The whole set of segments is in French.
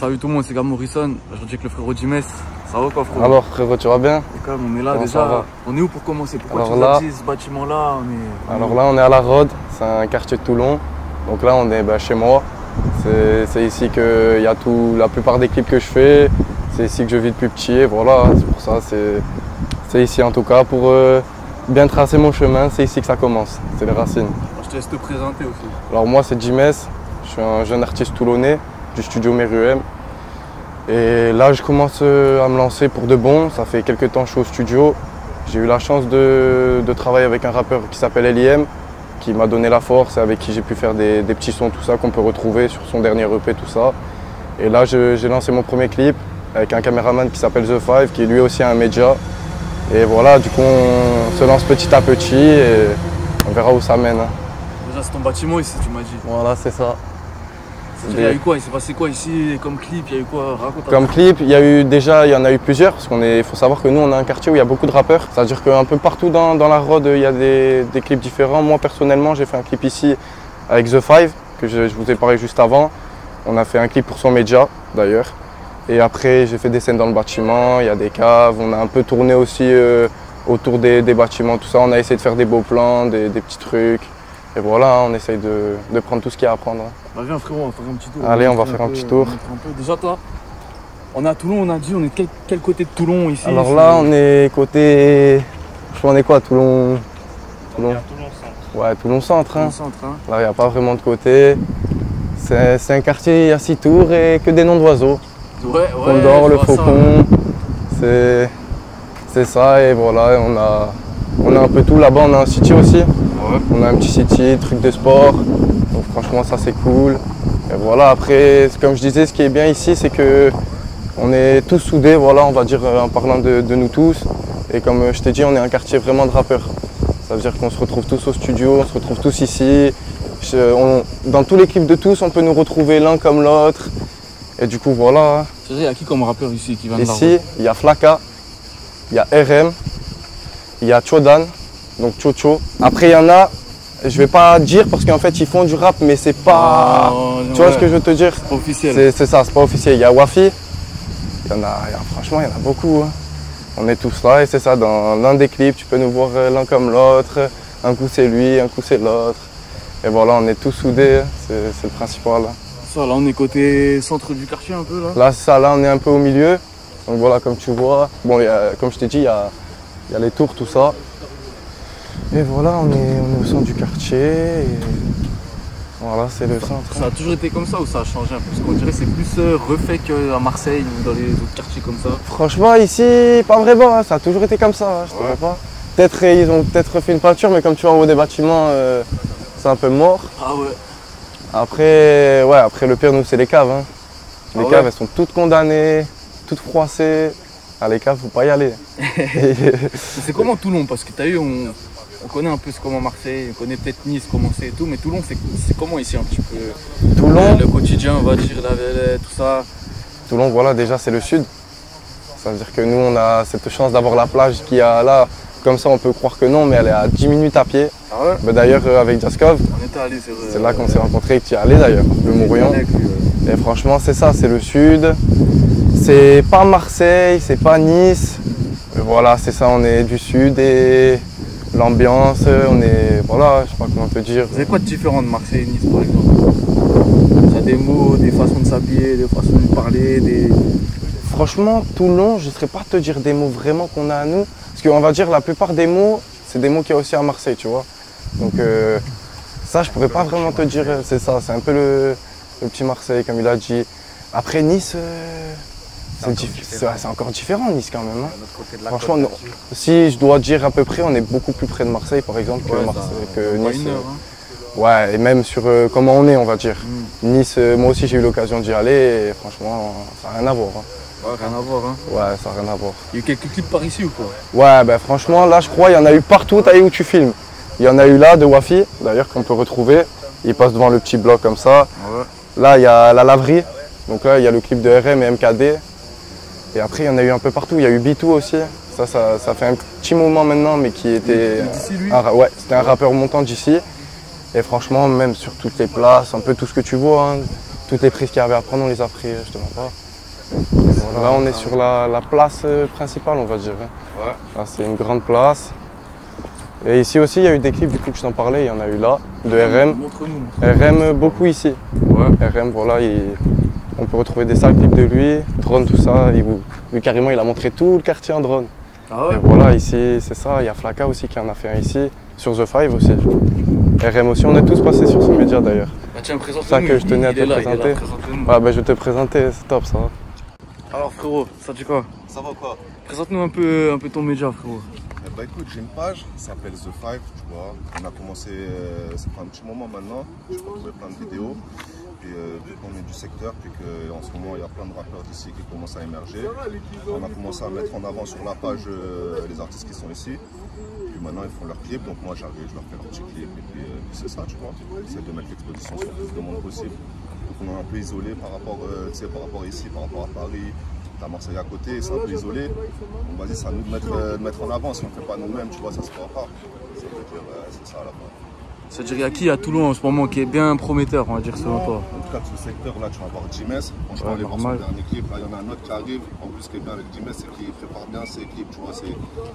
Salut tout le monde, c'est Gab Morrison. Aujourd'hui avec le frérot Jimes. Ça va quoi frérot? Alors frérot, tu vas bien? On est là déjà. On est où pour commencer? Pourquoi alors tu nous as dit ce bâtiment là? Alors là on est à la Rode, c'est un quartier de Toulon. Donc là on est chez moi. C'est ici qu'il y a la plupart des clips que je fais. C'est ici que je vis depuis petit et voilà, c'est pour ça. C'est ici en tout cas pour bien tracer mon chemin, c'est ici que ça commence. C'est les racines. Je te laisse te présenter aussi. Alors moi c'est Jimes, je suis un jeune artiste toulonnais du studio Meruem. Et là je commence à me lancer pour de bon. Ça fait quelques temps que je suis au studio. J'ai eu la chance de travailler avec un rappeur qui s'appelle L.I.M, qui m'a donné la force et avec qui j'ai pu faire des petits sons, tout ça, qu'on peut retrouver sur son dernier EP, tout ça. Et là j'ai lancé mon premier clip avec un caméraman qui s'appelle The Five, qui lui aussi a un média. Et voilà, du coup on se lance petit à petit et on verra où ça mène. Déjà c'est ton bâtiment ici, tu m'as dit. Voilà, c'est ça. Il y a eu quoi? Il s'est passé quoi ici comme clip? Il y a eu quoi? Raconte. Comme clip, il y en a eu plusieurs, parce qu'il faut savoir que nous on a un quartier où il y a beaucoup de rappeurs. C'est-à-dire qu'un peu partout dans la Rode, il y a des clips différents. Moi personnellement, j'ai fait un clip ici avec The Five, que je vous ai parlé juste avant. On a fait un clip pour son média d'ailleurs. Et après, j'ai fait des scènes dans le bâtiment, il y a des caves. On a un peu tourné aussi autour des bâtiments, tout ça. On a essayé de faire des beaux plans, des petits trucs. Et voilà, on essaye de prendre tout ce qu'il y a à prendre. Bah viens frérot, on va faire un petit tour. Allez, on va faire un petit tour. Déjà toi, on est à Toulon, on a dit, on est de quel côté de Toulon ici? Alors là, on est côté... On est quoi, Toulon? Toulon centre. Ouais, Toulon centre. Toulon centre, hein. Là, il n'y a pas vraiment de côté. C'est un quartier, il y a 6 tours et que des noms d'oiseaux. Ouais, Condor, le faucon, c'est ça. Et voilà, on a un peu tout. Là-bas, on a un city aussi. Ouais. On a un petit city, truc de sport. Donc franchement, ça c'est cool. Et voilà, après, comme je disais, ce qui est bien ici, c'est que on est tous soudés, voilà, on va dire en parlant de nous tous. Et comme je t'ai dit, on est un quartier vraiment de rappeurs. Ça veut dire qu'on se retrouve tous au studio, on se retrouve tous ici. Dans tous les clips de tous, on peut nous retrouver l'un comme l'autre. Et du coup, voilà. C'est vrai, il y a qui comme rappeur ici qui vient de Ici, il y a Flaka, il y a RM, il y a Chodan, donc Chocho. Après, il y en a, je vais pas dire parce qu'en fait, ils font du rap, mais c'est pas. Tu vois ce que je veux te dire? C'est pas officiel. C'est ça, c'est pas officiel. Il y a Wafi, franchement, il y en a beaucoup. Hein. On est tous là et c'est ça, dans l'un des clips, tu peux nous voir l'un comme l'autre. Un coup, c'est lui, un coup, c'est l'autre. Et voilà, on est tous soudés, c'est le principal. Ça, là, on est côté centre du quartier un peu là. Là, c'est ça, là, on est un peu au milieu. Donc voilà, comme tu vois. Bon, comme je t'ai dit, il y a les tours, tout ça. Et voilà, on est au centre du quartier. Et voilà, c'est le centre. Ça a toujours été comme ça ou ça a changé un peu? Parce qu'on dirait que c'est plus refait qu'à Marseille ou dans les autres quartiers comme ça. Franchement, ici, pas vraiment. Hein. Ça a toujours été comme ça, hein, je te vois pas. Peut-être ils ont peut-être refait une peinture, mais comme tu vois en haut des bâtiments, c'est un peu mort. Ah ouais. Après, le pire, nous, c'est les caves. Hein. Les caves, elles sont toutes condamnées, toutes froissées. Ah, les caves, faut pas y aller. C'est comment Toulon? Parce que tu as eu, on connaît un peu comment Marseille, on connaît peut-être Nice, comment c'est et tout, mais Toulon, c'est comment ici un petit peu? Toulon, le quotidien, on va dire, tout ça. Toulon, voilà, déjà, c'est le sud. Ça veut dire que nous, on a cette chance d'avoir la plage qu'il y a là. Comme ça, on peut croire que non, mais elle est à 10 minutes à pied. Ah ouais? Mais d'ailleurs, avec Jaskov, On était allé, c'est là qu'on s'est rencontrés et que tu y es allé d'ailleurs, le Mourion. Et franchement, c'est ça, c'est le sud. C'est pas Marseille, c'est pas Nice. Mais voilà, c'est ça, on est du sud et l'ambiance, on est. Voilà, je sais pas comment te dire. Vous avez quoi de différent de Marseille et Nice par exemple? Il y a des mots, des façons de s'habiller, des façons de parler, Franchement, Toulon, je ne saurais pas te dire des mots vraiment qu'on a à nous. Parce qu'on va dire la plupart des mots, c'est des mots qu'il y a aussi à Marseille, tu vois. Donc ça, je pourrais pas vraiment te dire, c'est ça, c'est un peu le petit Marseille, comme il a dit. Après Nice, c'est encore différent Nice quand même. Hein. Franchement, non. Si je dois dire à peu près, on est beaucoup plus près de Marseille, par exemple, que Nice. Ouais, et même sur comment on est, on va dire. Nice, moi aussi j'ai eu l'occasion d'y aller et franchement, ça n'a rien à voir. Hein. Ouais, rien à voir. Hein. Ouais, ça n'a rien à voir. Il y a eu quelques clips par ici ou quoi? Ouais, ben franchement, là je crois il y en a eu partout, t'as où tu filmes. Il y en a eu là de Wafi, d'ailleurs, qu'on peut retrouver. Il passe devant le petit bloc comme ça. Ouais. Là, il y a la laverie. Donc là, il y a le clip de RM et MKD. Et après, il y en a eu un peu partout. Il y a eu Bitou aussi. Ça fait un petit moment maintenant, mais qui était. D'ici, lui? Ouais, c'était un rappeur montant d'ici. Et franchement, même sur toutes les places, un peu tout ce que tu vois, hein, toutes les prises qu'il y avait à prendre, on les a pris, je te mens pas. Voilà, là, on est sur la place principale, on va dire. Ouais. Là, c'est une grande place. Et ici aussi, il y a eu des clips, du coup, que je t'en parlais, il y en a eu là, de RM. Montre-nous. RM, beaucoup ici. Ouais. RM, voilà, on peut retrouver des sales clips de lui, drone, tout ça. Lui, carrément, il a montré tout le quartier en drone. Ah ouais. Et voilà, ici, c'est ça. Il y a Flaka aussi qui en a fait un ici, sur The Five aussi. RM aussi, on est tous passés sur ce média d'ailleurs. Bah tiens, présente-nous. C'est ça que je tenais à te présenter. Ouais, bah, je vais te présenter, c'est top ça. Alors frérot, ça dit quoi? Ça va quoi? Présente-nous un peu ton média, frérot. Bah écoute, j'ai une page, ça s'appelle The Five, tu vois. On a commencé, ça fait un petit moment maintenant, j'ai trouvé plein de vidéos. Puis vu qu'on est du secteur, puis qu'en ce moment il y a plein de rappeurs d'ici qui commencent à émerger, on a commencé à mettre en avant sur la page les artistes qui sont ici. Puis maintenant ils font leurs clips, donc moi j'arrive, je leur fais leur petit clip, et puis c'est ça, tu vois. J'essaie de mettre l'exposition sur le plus de monde possible. Donc on est un peu isolé par rapport, par rapport ici, par rapport à Paris. À Marseille à côté, c'est un peu isolé. Donc vas-y, c'est à nous de mettre en avant. Si on ne fait pas nous-mêmes, tu vois, ça se fera pas. Ça veut dire, c'est ça là-bas. C'est-à-dire, il y a qui à Toulon en ce moment qui est bien prometteur, on va dire, selon toi? En tout cas, tout ce secteur-là, tu vas voir Jimes. Franchement, les voir son dernier clip, là, il y en a un autre qui arrive. En plus, ce qui est bien avec Jimes, c'est qu'il prépare bien ses clips, tu vois.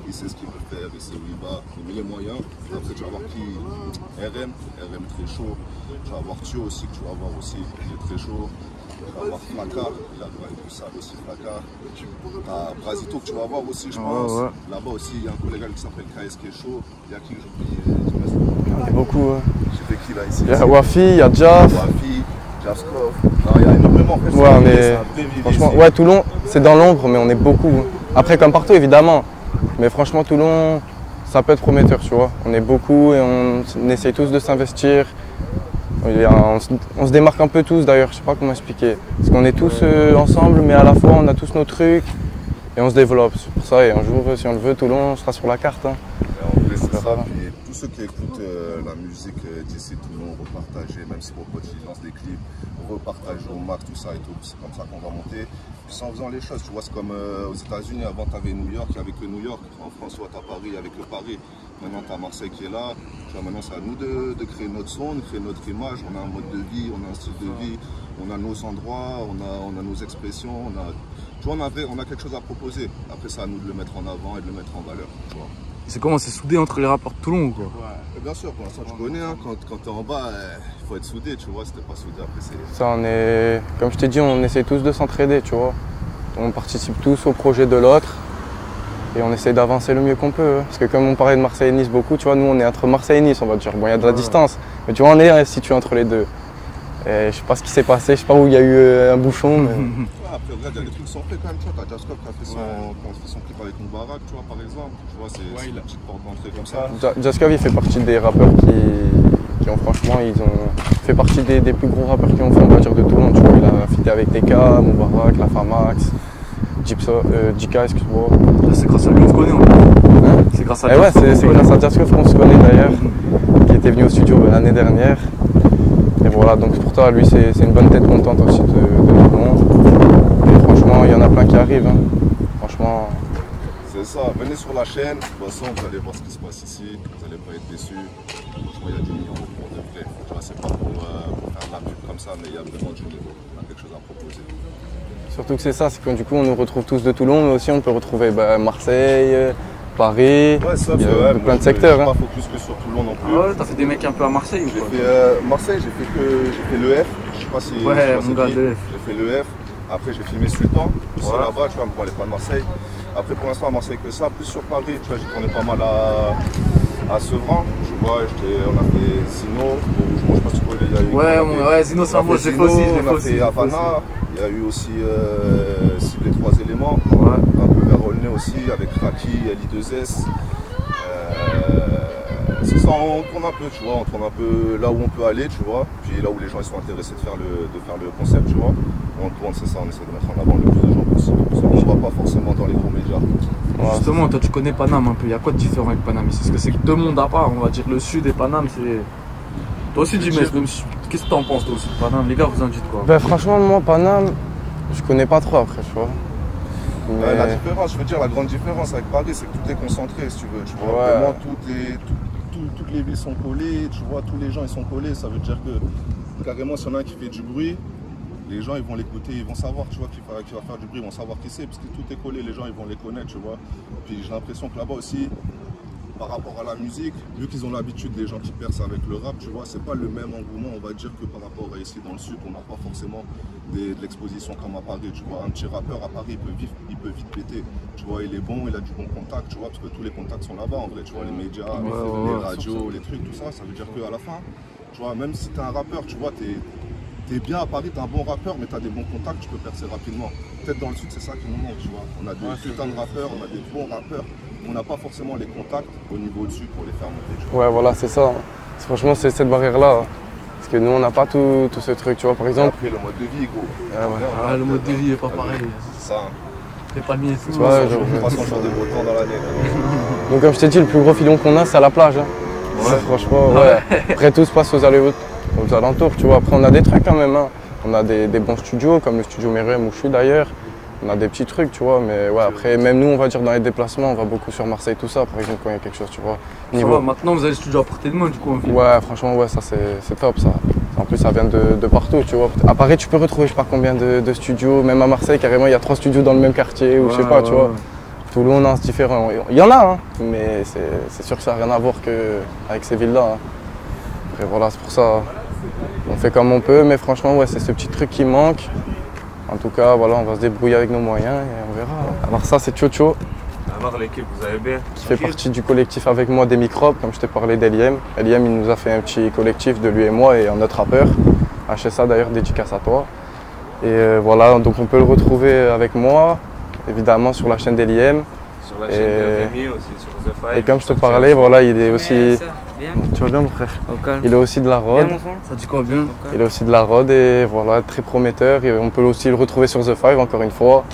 Il sait ce qu'il veut faire, il sait où il va, il met les moyens. Après, tu vas voir qui RM très chaud. Tu vas voir Thio aussi, que tu vas voir aussi, il est très chaud. Tu vas voir Flaka, il a une plus sale aussi, Flaka. T'as Brasito que tu vas voir aussi, je pense. Ouais. Là-bas aussi, il y a un collègue qui s'appelle KS qui est chaud. Il y a qui Il y a beaucoup. J'ai fait qui là ici? Il y a Wafi, il y a Jaf. Wafi, Javskov. Non, il y a énormément en fait. Ouais, on est. Franchement, ouais, Toulon, c'est dans l'ombre, mais on est beaucoup. Après, comme partout, évidemment. Mais franchement, Toulon, ça peut être prometteur, tu vois. On est beaucoup et on essaye tous de s'investir. On se démarque un peu tous d'ailleurs, je sais pas comment expliquer. Parce qu'on est tous ensemble, mais à la fois on a tous nos trucs et on se développe. C'est pour ça, et un jour, si on le veut, Toulon sera sur la carte. Hein. En plus, c'est ça. Puis tous ceux qui écoutent la musique d'ici, Toulon, repartager, même si vos potes lancent des clips, repartager au max, tout ça et tout. C'est comme ça qu'on va monter. Puis en faisant les choses, tu vois, c'est comme aux États-Unis, avant tu avais New York, il y avait que New York. En France, tu as Paris avec le Paris. Maintenant, tu as Marseille qui est là. Tu vois, maintenant, c'est à nous de créer notre son, de créer notre image. On a un mode de vie, on a un style de vie, on a nos endroits, on a nos expressions. Tu vois, on a quelque chose à proposer. Après, c'est à nous de le mettre en avant et de le mettre en valeur. Tu vois. C'est comment? C'est soudé entre les rappeurs de Toulon ou quoi? Ouais, bien sûr, pour l'instant, tu connais, hein, quand tu es en bas, il faut être soudé, tu vois. Si t'es pas soudé, après, c'est. Ça, on est. Comme je t'ai dit, on essaie tous de s'entraider, tu vois. On participe tous au projet de l'autre. Et on essaie d'avancer le mieux qu'on peut. Parce que comme on parlait de Marseille et Nice beaucoup, tu vois, nous on est entre Marseille et Nice, on va dire. Bon, il y a de la distance, mais tu vois, on est situé entre les deux. Et je sais pas ce qui s'est passé, je sais pas où il y a eu un bouchon. Mais... Après, regarde, il y a des trucs qui sont faits quand même. Tu vois, t'as Jaskov qui a fait son clip avec Moubarak, tu vois, par exemple. Tu vois, c'est une petite porte d'entrée comme ça. Jaskov, il fait partie des rappeurs qui ont franchement, ils ont fait partie des plus gros rappeurs qui ont fait, on va dire, de Toulon. Tu vois, il a fité avec TK, Moubarak, La Famax. Jika, excuse-moi. C'est grâce à lui qu'on se connaît en fait. C'est grâce à lui. Ouais, c'est grâce à Jaskov qu'on se connaît d'ailleurs, qui était venu au studio l'année dernière. Et voilà, donc pour toi, lui, c'est une bonne tête montante aussi de Toulon. Et franchement, il y en a plein qui arrivent. Hein. Franchement. C'est ça, venez sur la chaîne, de toute façon, vous allez voir ce qui se passe ici, vous n'allez pas être déçus. Franchement, il y a du niveau pour de vrai. Tu vois, c'est pas pour faire de la pub comme ça, mais il y a vraiment du niveau. On a quelque chose à proposer. Surtout que c'est ça, c'est que du coup on nous retrouve tous de Toulon, mais aussi on peut retrouver Marseille, Paris, sauf, plein de secteurs. Je ne suis pas focus que sur Toulon non plus. Ah ouais, t'as fait des mecs un peu à Marseille ou quoi? Marseille, j'ai fait le F, je sais pas si mon gars, le F. J'ai fait le F, après j'ai filmé Sultan, aussi là-bas, tu vois, pour aller pas de Marseille. Après pour l'instant à Marseille que ça, plus sur Paris, tu vois, j'ai tourné pas mal à Sevran, tu vois, on a fait Zino, je sais pas si tu connais, ouais, Zino c'est un mot, j'ai fait aussi, on a fait Havana. Il y a eu aussi Cible 3 éléments, un peu vers Aulnay aussi, avec Raki, Li2S. C'est ça, on tourne un peu, tu vois, on tourne un peu là où on peut aller, tu vois, puis là où les gens ils sont intéressés de faire le concept, tu vois. On tourne, c'est ça, on essaie de mettre en avant le plus de gens possible. Parce qu'on ne voit pas forcément dans les gros médias. Justement, toi tu connais Paname un peu, il y a quoi de différent avec Paname ici? Parce que c'est que deux mondes à part, on va dire le sud et Paname, c'est. Toi aussi, Jimes, qu'est-ce que t'en penses toi aussi de Paname? Les gars, vous en dites quoi? Ben, franchement, moi, Paname, je connais pas trop après, tu vois. Mais... la différence, je veux dire, la grande différence avec Paris, c'est que tout est concentré, si tu veux. Tu vois, vraiment, toutes les villes sont collées, tu vois, tous les gens ils sont collés. Ça veut dire que carrément, s'il y en a un qui fait du bruit, les gens ils vont l'écouter, ils vont savoir, tu vois, qui va faire du bruit, ils vont savoir qui c'est, parce que tout est collé, les gens ils vont les connaître, tu vois. Puis j'ai l'impression que là-bas aussi, par rapport à la musique, vu qu'ils ont l'habitude des gens qui percent avec le rap, tu vois, c'est pas le même engouement, on va dire, que par rapport à ici dans le sud, on n'a pas forcément de l'exposition comme à Paris, tu vois. Un petit rappeur à Paris, il peut vite péter, tu vois, il est bon, il a du bon contact, tu vois, parce que tous les contacts sont là-bas en vrai, tu vois, les médias, les radios, les trucs, tout ça, ça veut dire qu'à la fin, tu vois, même si t'es un rappeur, tu vois, t'es bien à Paris, t'es un bon rappeur, mais t'as des bons contacts, tu peux percer rapidement. Peut-être dans le sud, c'est ça qui nous manque, tu vois. On a des putains de rappeurs, on a des bons rappeurs, on n'a pas forcément les contacts au niveau dessus pour les faire monter. Tu vois. Ouais, voilà, c'est ça. Franchement, c'est cette barrière-là. Parce que nous, on n'a pas tout ce truc, tu vois, par exemple. Et après, le mode de vie, gros. Le mode de vie est pas pareil. C'est ça. C'est pas mieux. Tu vois, 300 jours de beau temps dans l'année. Donc, comme je t'ai dit, le plus gros filon qu'on a, c'est à la plage. Hein. Ouais. Franchement, ouais. Après, tout se passe aux alentours, tu vois. Après, on a des trucs quand même. Hein. On a des bons studios, comme le studio Meruem où je suis d'ailleurs. On a des petits trucs, tu vois, mais ouais, après, même nous, on va dire dans les déplacements, on va beaucoup sur Marseille, tout ça, par exemple, quand il y a quelque chose, tu vois. Maintenant, vous avez le studio à portée de main, du coup. Ouais, franchement, ouais, ça, c'est top, ça. En plus, ça vient de partout, tu vois. À Paris, tu peux retrouver, je sais pas combien de studios, même à Marseille, carrément, il y a 3 studios dans le même quartier, ou je sais pas, tu vois. Toulon, c'est différent. Il y en a, hein, mais c'est sûr que ça n'a rien à voir qu'avec ces villes-là. Hein. Après, voilà, c'est pour ça, on fait comme on peut, mais franchement, ouais, c'est ce petit truc qui manque. En tout cas, voilà, on va se débrouiller avec nos moyens et on verra. Alors ça, c'est Chocho. Alors l'équipe, vous allez bien? Qui fait partie du collectif avec moi des microbes, comme je t'ai parlé d'Eliem. Eliem, il nous a fait un petit collectif de lui et moi et un autre rappeur. HSA d'ailleurs, dédicace à toi. Et voilà, donc on peut le retrouver avec moi, évidemment sur la chaîne d'Eliem. Sur la chaîne de Rémi aussi, sur The Five. Et comme je te parlais, voilà, il est aussi... Bien. Tu vas bien mon frère? Au calme. Il est aussi de la Rode. Ça dit quoi bien? Il est aussi de la Rode et voilà, très prometteur. Et on peut aussi le retrouver sur The Five encore une fois.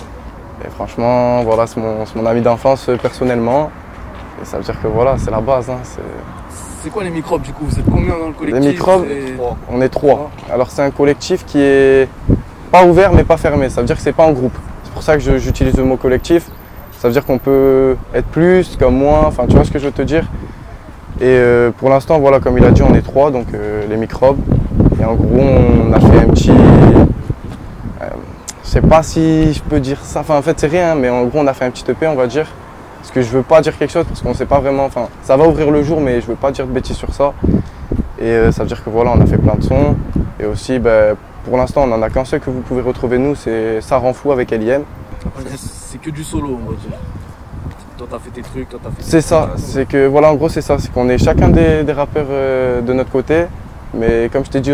Et franchement, voilà, c'est mon ami d'enfance personnellement. Et ça veut dire que voilà, c'est la base. Hein, c'est quoi les microbes du coup? Vous êtes combien dans le collectif? Les microbes, on est 3. Alors c'est un collectif qui est pas ouvert mais pas fermé. Ça veut dire que c'est pas en groupe. C'est pour ça que j'utilise le mot collectif. Ça veut dire qu'on peut être plus, comme moins, enfin tu vois ce que je veux te dire. Et pour l'instant, voilà, comme il a dit, on est 3, donc les microbes. Et en gros, on a fait un petit... je sais pas si je peux dire ça, enfin en fait c'est rien, mais en gros on a fait un petit EP, on va dire. Parce que je veux pas dire quelque chose, parce qu'on sait pas vraiment, enfin ça va ouvrir le jour, mais je veux pas dire de bêtises sur ça. Et ça veut dire que voilà, on a fait plein de sons. Et aussi, pour l'instant, on en a qu'un seul que vous pouvez retrouver nous, c'est Ça rend fou avec Eliem. C'est que du solo, on va dire. Toi t'as fait tes trucs, toi t'as fait... C'est ça, c'est que voilà, en gros c'est ça, c'est qu'on est chacun des rappeurs de notre côté, mais comme je t'ai dit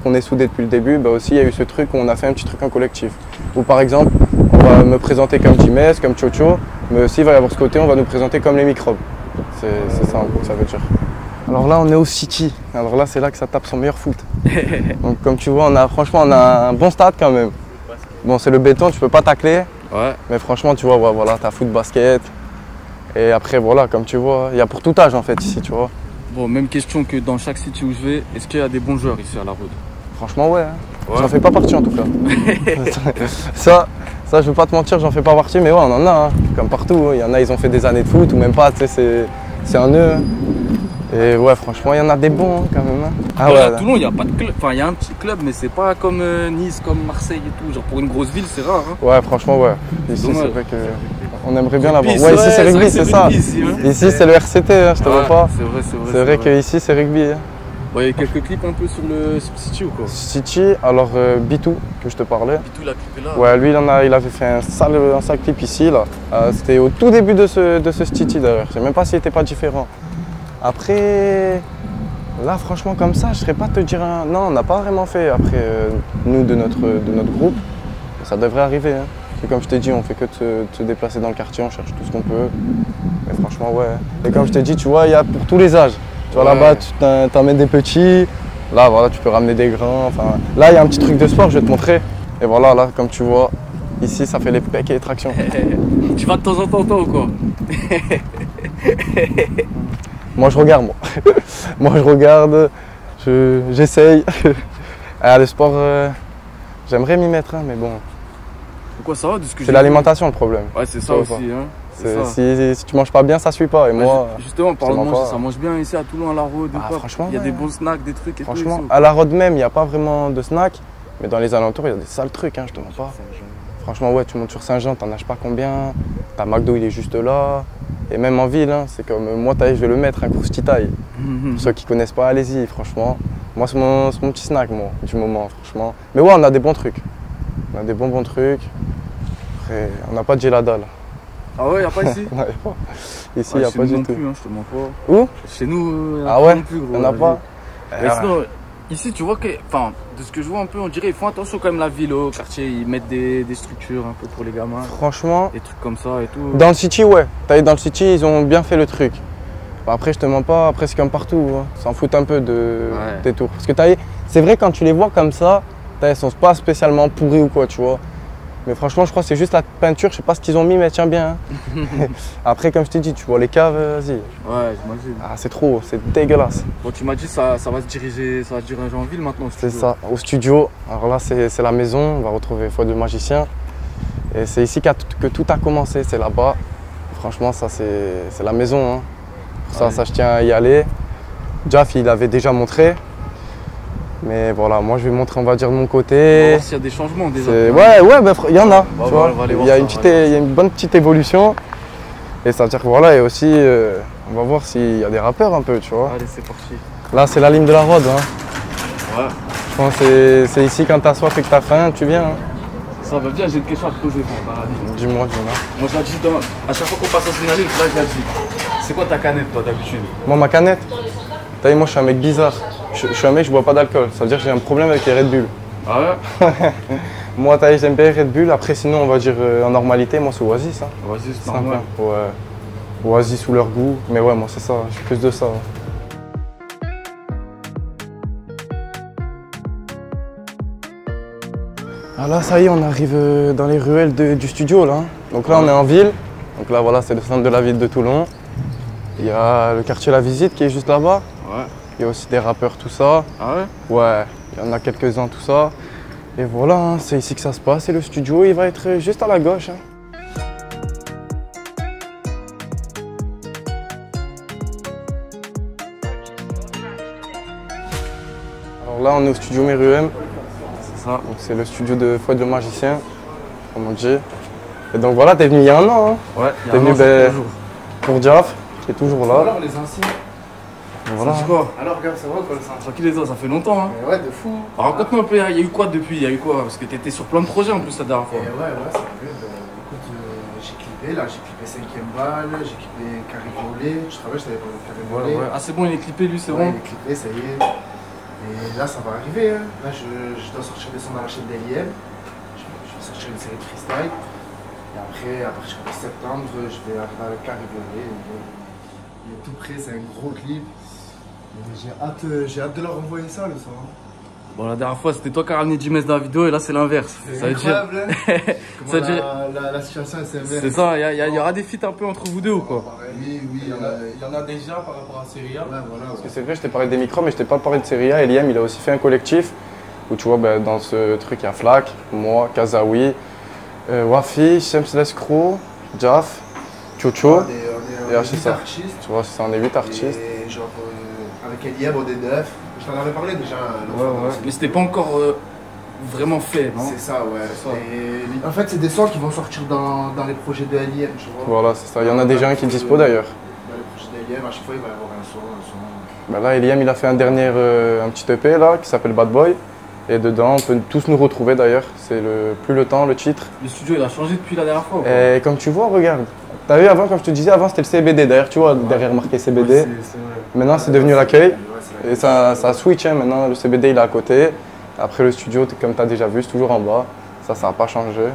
qu'on est soudés depuis le début, aussi il y a eu ce truc où on a fait un petit truc en collectif. Où par exemple, on va me présenter comme Jimes, comme Chocho, mais aussi il va y avoir ce côté, on va nous présenter comme les microbes. C'est ça en gros que ça veut dire. Alors là on est au City, alors là c'est là que ça tape son meilleur foot. Donc comme tu vois, franchement on a un bon stade quand même. Bon c'est le béton, tu peux pas tacler. Ouais. Mais franchement, tu vois, voilà, t'as foot, basket. Et après, voilà, comme tu vois, il y a pour tout âge en fait ici, tu vois. Bon, même question que dans chaque city où je vais, est-ce qu'il y a des bons joueurs ici à la Rode? Franchement, ouais. J'en fais pas partie en tout cas. ça, je veux pas te mentir, j'en fais pas partie, mais ouais, on en a, hein. Comme partout. Il y en a, ils ont fait des années de foot ou même pas, tu sais, c'est un eux. Et ouais, franchement, il y en a des bons hein, quand même. Hein. Ah ouais, à Toulon, il n'y a pas de club. Enfin, il y a un petit club, mais c'est pas comme Nice, comme Marseille et tout. Genre pour une grosse ville, c'est rare. Hein. Ouais, franchement, ouais. Ici, c'est vrai que on aimerait bien l'avoir. Ouais, ici, c'est rugby, c'est ça. Ici, c'est le RCT, hein, je te vois pas. C'est vrai, c'est vrai. C'est vrai qu'ici, c'est rugby. Hein. Ouais, il y a quelques clips un peu sur le City ou quoi? City, alors Bitou, que je te parlais. Bitou, il a clippé là. Ouais, lui, il avait fait un sale clip ici, là. C'était au tout début de ce City d'ailleurs. Je sais même pas s'il n'était pas différent. Après, là, franchement, comme ça, je ne saurais pas te dire un... Non, on n'a pas vraiment fait, après, nous, de notre groupe. Ça devrait arriver, hein. Parce que comme je t'ai dit, on fait que de se déplacer dans le quartier, on cherche tout ce qu'on peut. Mais franchement, ouais. Et comme je t'ai dit, tu vois, il y a pour tous les âges. Tu vois, là-bas, tu t'emmènes des petits. Là, voilà, tu peux ramener des grands. Enfin, là, il y a un petit truc de sport, je vais te montrer. Et voilà, là, comme tu vois, ici, ça fait les pecs et les tractions. Tu vas de temps en temps ou quoi? Moi, je regarde, moi. Moi, je regarde, j'essaye. Le sport, j'aimerais m'y mettre, hein, mais bon. Pourquoi ça va de ce que c'est l'alimentation le problème. Ouais, c'est ça aussi. Hein. Si tu manges pas bien, ça suit pas. Et moi, justement, parle de manger, ça mange bien ici à Toulon, à la Rode. Franchement, il y a des bons snacks, des trucs et franchement, tout. à la Rode même, il n'y a pas vraiment de snacks. Mais dans les alentours, il y a des sales trucs, hein, je te mens pas. Franchement, ouais, tu montes sur Saint-Jean, t'en as je sais pas combien. T'as McDo, il est juste là. Et même en ville, hein, c'est comme moi, je vais le mettre, un course taille. Pour ceux qui connaissent pas, allez-y, franchement. Moi, c'est mon petit snack, moi, du moment, franchement. Mais ouais, on a des bons trucs. On a des bons trucs. Après, on n'a pas de gelada, là. Ah ouais, y a pas ici? Non, y a pas. Ici, il n'y a pas du tout. Plus, hein, je te mens pas. Où? Chez nous, ah ouais, non plus, gros. on n'a pas. Mais sinon, ici, tu vois que, enfin, de ce que je vois un peu, on dirait ils font attention quand même la ville, au quartier, ils mettent des structures un peu pour les gamins. Franchement, des trucs comme ça et tout. Dans le city, ouais. T'as dans le city, ils ont bien fait le truc. Bah, après, je te mens pas, après c'est comme partout, hein. S'en foutent un peu des tours. Parce que c'est vrai quand tu les vois comme ça, ils sont pas spécialement pourris ou quoi, tu vois. Mais franchement, je crois que c'est juste la peinture, je sais pas ce qu'ils ont mis, mais tiens bien. Hein. Après, comme je t'ai dit, tu vois les caves, vas-y. Ouais, j'imagine. Ah, c'est trop, c'est dégueulasse. Bon, tu m'as dit ça va se diriger en ville maintenant. C'est ça, au studio. Alors là, c'est la maison, on va retrouver Foi de Magicien. Et c'est ici que tout a commencé, c'est là-bas. Franchement, ça, c'est la maison. Hein. Pour ça, je tiens à y aller. Jaff, il avait déjà montré. Mais voilà, moi je vais montrer, on va dire, de mon côté. On va voir s'il y a des changements déjà. Ouais, bah, il y en a. Tu vois. Il y a une bonne petite évolution. Et ça veut dire que voilà, et aussi, on va voir s'il y a des rappeurs un peu, tu vois. Allez, c'est parti. Là, c'est la ligne de la Rhôde. Hein. Ouais. Je pense que c'est ici, quand t'as soif et que t'as faim, tu viens. Hein. Ça va bien, j'ai une question à te poser. Dis-moi. Moi, je l'ai dit, à chaque fois qu'on passe au signaler, là, je l'ai dit. C'est quoi ta canette, toi, d'habitude? Moi, ma canette? T'as vu, moi, je suis un mec bizarre. Je suis un mec, je bois pas d'alcool. Ça veut dire que j'ai un problème avec les Red Bull. Ah ouais? Moi, t'as vu, j'aime bien les Red Bull. Après, sinon, on va dire en normalité, moi, c'est Oasis. Hein. Oasis, c'est normal. Ouais. Oasis sous leur goût. Mais ouais, moi, c'est ça. Je suis plus de ça. Ah là, ça y est, on arrive dans les ruelles du studio, là. Donc là, on est en ville. Donc là, voilà, c'est le centre de la ville de Toulon. Il y a le quartier La Visite qui est juste là-bas. Ouais. Il y a aussi des rappeurs, tout ça. Ah ouais? Ouais, il y en a quelques-uns, tout ça. Et voilà, hein, c'est ici que ça se passe. Et le studio, il va être juste à la gauche. Hein. Alors là, on est au studio Meruem. C'est ça. C'est le studio de Foi de Magicien, comme on dit. Et donc voilà, t'es venu il y a un an. Hein. Ouais, t'es venu pour Jaff, qui est toujours là. Alors les anciens. Voilà. Ça dit quoi? Alors, regarde, ça va quoi le sang? Tranquille les autres, ça fait longtemps hein. Ouais, de fou. Alors, raconte-moi un peu, il y a eu quoi depuis? Il y a eu quoi? Parce que t'étais sur plein de projets en plus la dernière fois. Ouais, ça va bien. Écoute, j'ai clippé, là, j'ai clippé 5ème balle, j'ai clippé Carré Violet. Tu te rappelles, je t'avais parlé de Carré Violet. Ouais. Ah, c'est bon, il est clippé lui, c'est ouais, bon? il est clippé, ça y est. Et là, ça va arriver. Hein. Là, je dois sortir des sons dans la chaîne d'Eliem. Je vais sortir une série de freestyle. Et après, à partir de septembre, je vais arriver avec Carré Violet. Il est tout prêt, c'est un gros clip. J'ai hâte de leur envoyer ça, le son. Bon, la dernière fois, c'était toi qui as ramené Jiménez dans la vidéo et là, c'est l'inverse. C'est incroyable, hein. Ça veut dire... la situation, elle s'inverse. C'est ça, il y aura des feats un peu entre vous deux ou quoi? Oui, il y en a déjà par rapport à Serie A. Ouais, voilà. Parce que c'est vrai, je t'ai parlé des micros, mais je t'ai pas parlé de Serie A. Eliem, il a aussi fait un collectif où tu vois, ben, dans ce truc, il y a Flac, moi, Kazaoui, Wafi, Shems Lescro, Jaff, Chocho et Hachissa. Tu vois, ça en est 8 artistes. Et genre, avec Eliem, on est 9. Je t'en avais parlé déjà. Ouais. Mais c'était pas encore vraiment fait, non? C'est ça, ouais. Et, en fait, c'est des sons qui vont sortir dans les projets de Eliem, tu vois. Voilà, c'est ça. Il y en a déjà un qui est dispo d'ailleurs. Dans les projets d'Eliem, à chaque fois, il va y avoir un son. Ben là, Eliem, il a fait un petit EP là, qui s'appelle Bad Boy. Et dedans, on peut tous nous retrouver d'ailleurs. C'est Plus le temps, le titre. Le studio, il a changé depuis la dernière fois. Et comme tu vois, regarde. T'as vu avant, comme je te disais, avant c'était le CBD. D'ailleurs, tu vois, derrière marqué CBD. Ouais, maintenant, c'est devenu l'accueil. Et ça switch, hein. Maintenant, le CBD, il est à côté. Après, le studio, comme tu as déjà vu, c'est toujours en bas. Ça n'a pas changé.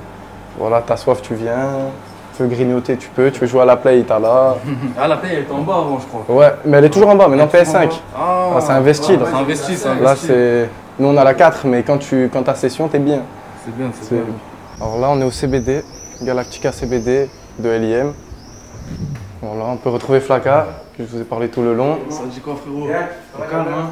Voilà, t'as soif, tu viens. Tu veux grignoter, tu peux. Tu veux jouer à la play, il t'a là. Ah, la play, elle était en bas avant, je crois. Ouais, mais elle est toujours en bas, maintenant PS5. Ah, c'est investi. C'est investi, c'est investi. Là, c'est... Nous, on a la 4, mais quand t'as session, t'es bien. C'est bien, c'est bien. Alors là, on est au CBD, Galactica CBD de Eliem. Voilà, on peut retrouver Flaka, que je vous ai parlé tout le long. Ça dit quoi, frérot? Calme, hein?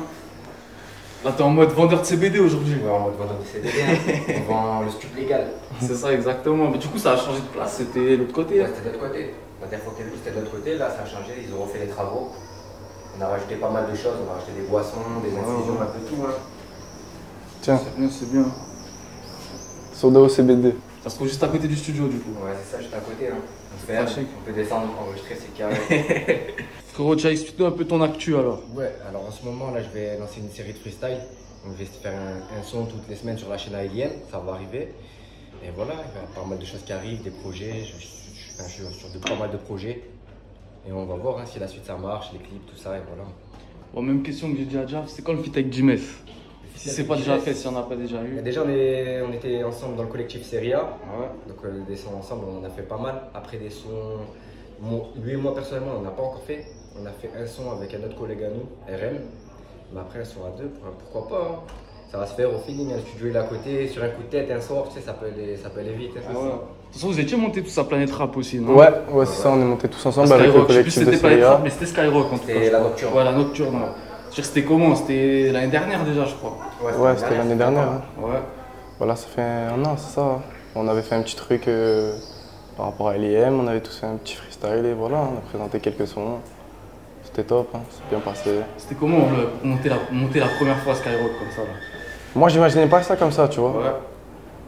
Là, t'es en mode vendeur de CBD aujourd'hui. Ouais, en mode vendeur de CBD, hein. On vend le stup légal. C'est ça, exactement. Mais du coup, ça a changé de place, c'était l'autre côté. Ouais, c'était de l'autre côté. La dernière fois que t'es venu, c'était de l'autre côté. Là, ça a changé, ils ont refait les travaux. On a rajouté pas mal de choses. On a rajouté des boissons, des infusions, un peu tout. Hein. Tiens. C'est bien. Soda OCBD. Ça se trouve juste à côté du studio du coup. Ouais, c'est ça, juste à côté. Hein. On peut descendre, enregistrer, c'est carré. Frérot, déjà explique-nous un peu ton actu alors. Ouais, alors en ce moment, là, je vais lancer une série de freestyle. Donc, je vais faire un son toutes les semaines sur la chaîne aérienne, ça va arriver. Et voilà, il y a pas mal de choses qui arrivent, des projets. Je suis sur pas mal de projets. Et on va voir hein, si la suite ça marche, les clips, tout ça, et voilà. Bon, même question que j'ai dit à Jav, c'est quand le feat avec Jimes? Si c'est pas déjà fait, si on n'a pas déjà eu. Déjà, on était ensemble dans le collectif Seria. Ouais. Donc, des sons ensemble, on en a fait pas mal. Après, des sons, lui et moi personnellement, on n'a pas encore fait. On a fait un son avec un autre collègue à nous, RM. Mais après, un son à deux, pourquoi pas hein. Ça va se faire au feeling, le studio est là à côté, sur un coup de tête, un soir, tu sais, ça peut aller vite. Hein, ah ouais. De toute façon, vous étiez montés tous à Planète Rap aussi, non? Ouais, c'est ça, on est montés tous ensemble avec le collectif de Planète Rap, Seria. mais c'était Skyrock en tout cas. C'était la Nocturne. Ouais, la Nocturne. Ouais. C'était comment? C'était l'année dernière déjà, je crois. Ouais, c'était l'année dernière. Hein. Ouais. Voilà, ça fait un an, c'est ça. On avait fait un petit truc par rapport à l'IM, on avait tous fait un petit freestyle et voilà, on a présenté quelques sons. C'était top, hein, c'est bien passé. C'était comment monter la première fois à Skyrock comme ça là? Moi, j'imaginais pas ça comme ça, tu vois. Ouais.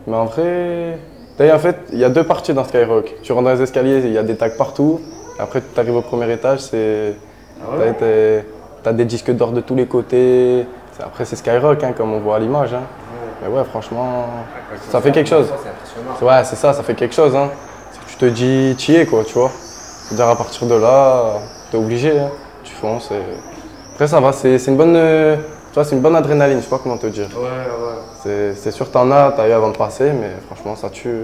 Mais en vrai, d'ailleurs, en fait, il y a deux parties dans Skyrock. Tu rentres dans les escaliers, il y a des tags partout. Après, tu arrives au premier étage, c'est. Ah ouais. T'as des disques d'or de tous les côtés. Après, c'est Skyrock, hein, comme on voit à l'image. Hein. Ouais. Mais ouais, franchement, ça fait quelque chose. Ouais, c'est ça fait quelque chose. Hein. Tu te dis, t'y es, quoi, tu vois. C'est-à-dire, à partir de là, t'es obligé. Hein. Tu fonces. Après, ça va, c'est une bonne. Tu vois, c'est une bonne adrénaline, je sais pas comment te dire. Ouais. C'est sûr, t'as eu avant de passer, mais franchement, ça tue.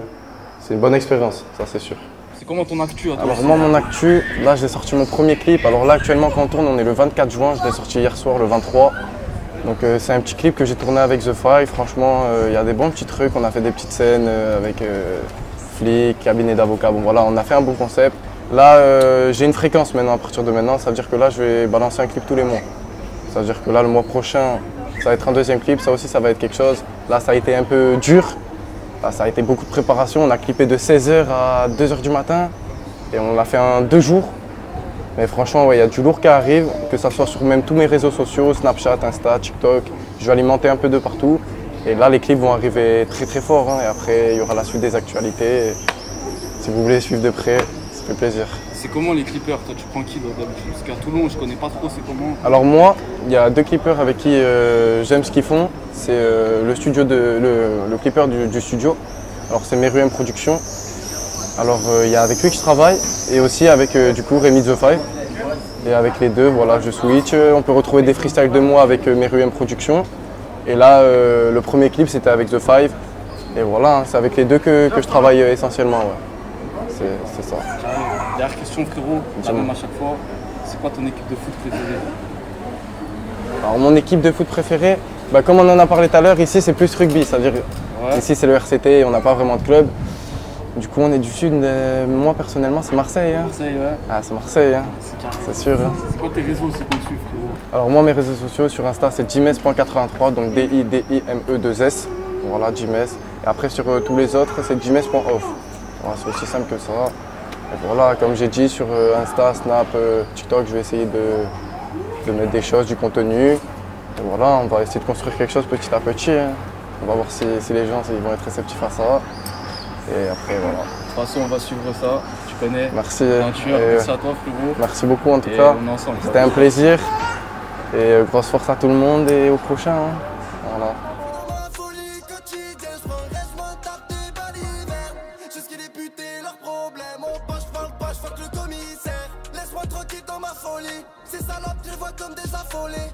C'est une bonne expérience, ça c'est sûr. C'est comment ton actu à toi? Alors moi, mon actu, là j'ai sorti mon premier clip. Alors là, actuellement, quand on tourne, on est le 24 juin. Je l'ai sorti hier soir, le 23. Donc c'est un petit clip que j'ai tourné avec The Five. Franchement, il y a des bons petits trucs. On a fait des petites scènes avec flics, cabinet d'avocats. Bon voilà, on a fait un bon concept. Là, j'ai une fréquence maintenant, à partir de maintenant. Ça veut dire que là, je vais balancer un clip tous les mois. Ça veut dire que là, le mois prochain, ça va être un deuxième clip. Ça aussi, ça va être quelque chose. Là, ça a été un peu dur. Là, ça a été beaucoup de préparation. On a clippé de 16h à 2h du matin. Et on l'a fait en 2 jours. Mais franchement, ouais, y a du lourd qui arrive. Que ce soit sur même tous mes réseaux sociaux, Snapchat, Insta, TikTok. Je vais alimenter un peu de partout. Et là, les clips vont arriver très très fort. Hein. Et après, il y aura la suite des actualités. Et si vous voulez suivre de près, ça fait plaisir. C'est comment les clippers? Toi, tu prends qui d'habitude? Parce qu'à Toulon, je connais pas trop, c'est comment? Alors moi, il y a 2 clippers avec qui j'aime ce qu'ils font. C'est le clipper du studio. Alors c'est Meruem Production. Alors il y a avec lui que je travaille et aussi avec du coup Rémi The Five. Et avec les deux, voilà, je switch. On peut retrouver des freestyles de moi avec Meruem Production. Et là, le premier clip c'était avec The Five. Et voilà, hein, c'est avec les deux que je travaille essentiellement. Ouais. C'est ça. Dernière question frérot, la même à chaque fois. C'est quoi ton équipe de foot préférée? Alors mon équipe de foot préférée, bah, comme on en a parlé tout à l'heure, ici c'est plus rugby, c'est-à-dire ici c'est le RCT, on n'a pas vraiment de club. Du coup on est du sud, moi personnellement c'est Marseille. Hein. Marseille, ouais. Ah c'est Marseille, hein. C'est sûr. Hein. C'est quoi tes réseaux aussi qu'on suit frérot? Alors moi mes réseaux sociaux sur Insta c'est jimes.83, donc DIDIME2S. Voilà Jimes. Et après sur tous les autres c'est jimes.off. Voilà, c'est aussi simple que ça. Et voilà, comme j'ai dit sur Insta, Snap, TikTok, je vais essayer de mettre des choses, du contenu. Et voilà, on va essayer de construire quelque chose petit à petit. Hein. On va voir si les gens ils vont être réceptifs à ça. Et après, voilà. De toute façon, on va suivre ça. Tu connais. Merci. Merci à toi, frérot. Merci beaucoup en tout cas. C'était un plaisir. Et grosse force à tout le monde et au prochain. Hein. Voilà. Tranquille dans ma folie, ces salopes, je les vois comme des affolés.